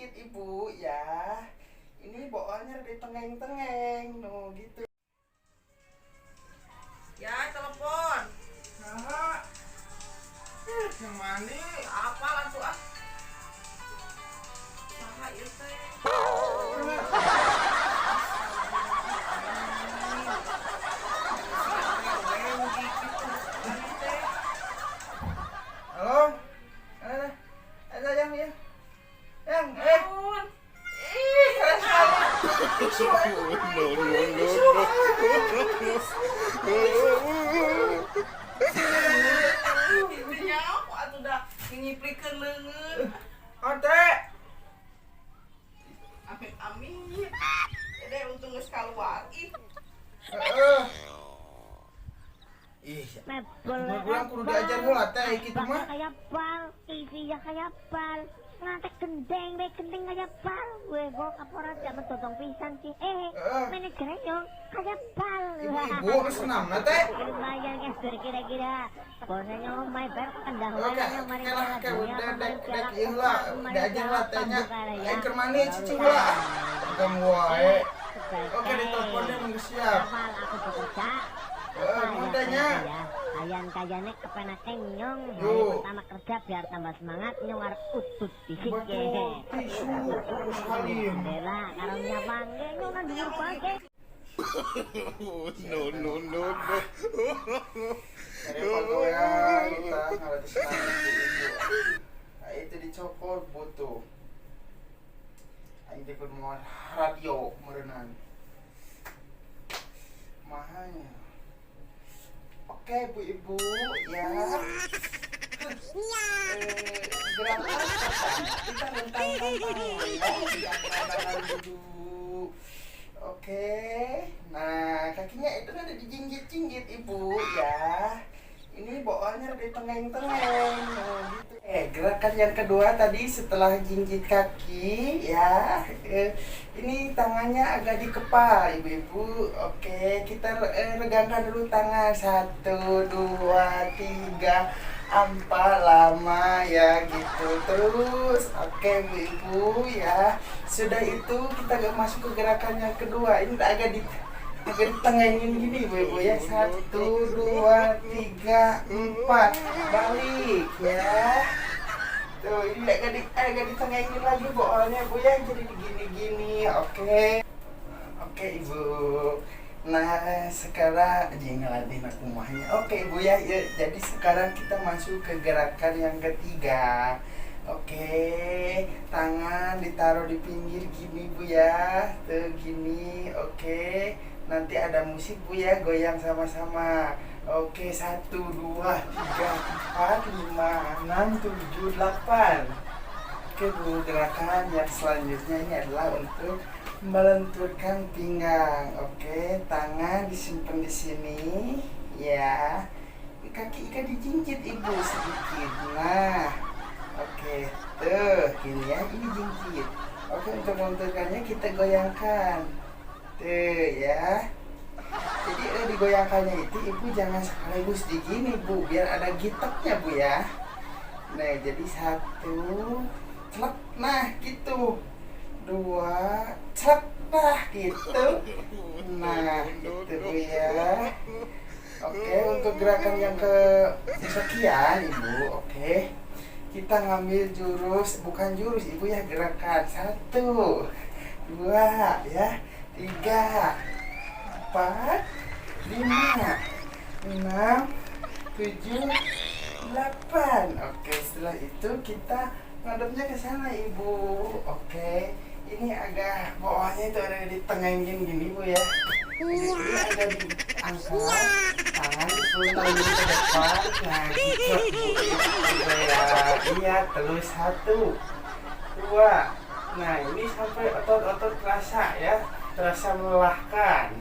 dijinjit ibu ya. Ini boolnya di tengeng-tengeng, no gitu. Ya, telepon. Nah, yang mana? Apa langsung ah? Saha ieu teh? Halo? Ada yang ya? Yang, Naon? ih, keren sekali. Tisu, Itu nyaho atuh dah ngiplikeun leungeun. Ate. Amit-amit. Dede untung geus kaluar. Ih, Ih, Mebel kurang kudu diajar heula teh kitu mah. kayak bal, isinya kayak bal. Ngantek gendeng, gendeng kayak bal. Gue kaporat jaman totong pisan sih. Manajernya yo kayak bal. Ibu geus senamna teh. Lumayan guys, kira-kira. Bonanya my ber kendah Oke, oke udah dek ieu lah, diajar lah tehnya. Aing keur mani cicing lah. Kamu wae. Oke, diteleponnya mungkin siap. Hafal aku bekerja. Mintanya. Kayan-kayannya kepenak nyong. Hari Yuk. pertama kerja biar tambah semangat nyong harus utut fisik Betul, tisu, terus halim. Bela karena bangge nyong kan dhuwur bangge. No. Daripada ya kita ngalatih senang ibu. Nah, itu dicopot butuh. Aing teh kudu moal radio meureunana. Mahanya. Oke ibu-ibu ya. Gerakan kita rentang-rentang dulu. Oke. Nah, kakinya itu ada dijinjit-jinjit ibu ya. Ini boolnya di tengeng-tengeng gitu. Gerakan yang kedua tadi setelah jinjit kaki ya. Ini tangannya agak dikepal ibu-ibu. Oke, kita regangkan dulu tangan. 1, 2, 3, 4 lama ya gitu. Terus oke ibu-ibu ya. Sudah itu kita masuk ke gerakan yang kedua. Ini agak ditengengin gini ibu-ibu ya. 1, 2, 3, 4 balik ya. Tuh ini agak ditengengin lagi boolnya bu ya. Jadi gini-gini. Oke ibu. Nah sekarang ngelatih aku mahnya. Oke ibu ya. Jadi sekarang kita masuk ke gerakan yang ketiga. Oke, tangan ditaruh di pinggir gini bu ya. Tuh gini. Oke, nanti ada musik bu ya, goyang sama-sama. Oke, 1, 2, 3, 4, 5, 6, 7, 8. Oke bu, gerakan yang selanjutnya ini adalah untuk melenturkan pinggang. Oke, tangan disimpan di sini ya. Kaki ikan dijinjit ibu sedikit. Nah, oke, tuh gini ya, ini jinjit. Oke, untuk melenturkannya kita goyangkan. Tuh ya. Jadi digoyangkannya itu ibu jangan sekaligus digini bu, biar ada gitaknya bu ya. Nah, jadi 1, celak, nah gitu. 2, celak, nah gitu. Nah, gitu bu ya. Oke, untuk gerakan yang kesekian ibu, oke. Kita ngambil jurus, bukan jurus ibu ya, gerakan. 1, 2, ya, 3, 4, 5, 6, 7, 8. Oke, setelah itu kita ngadepnya ke sana ibu. Oke, ini agak bawahnya itu ada di tengengin gini bu ya. Ini ada diangkat, tangan putar ke depan. Nah gitu bu ya. Iya, terus 1, 2. Nah ini sampai otot-otot terasa ya, terasa melelahkan.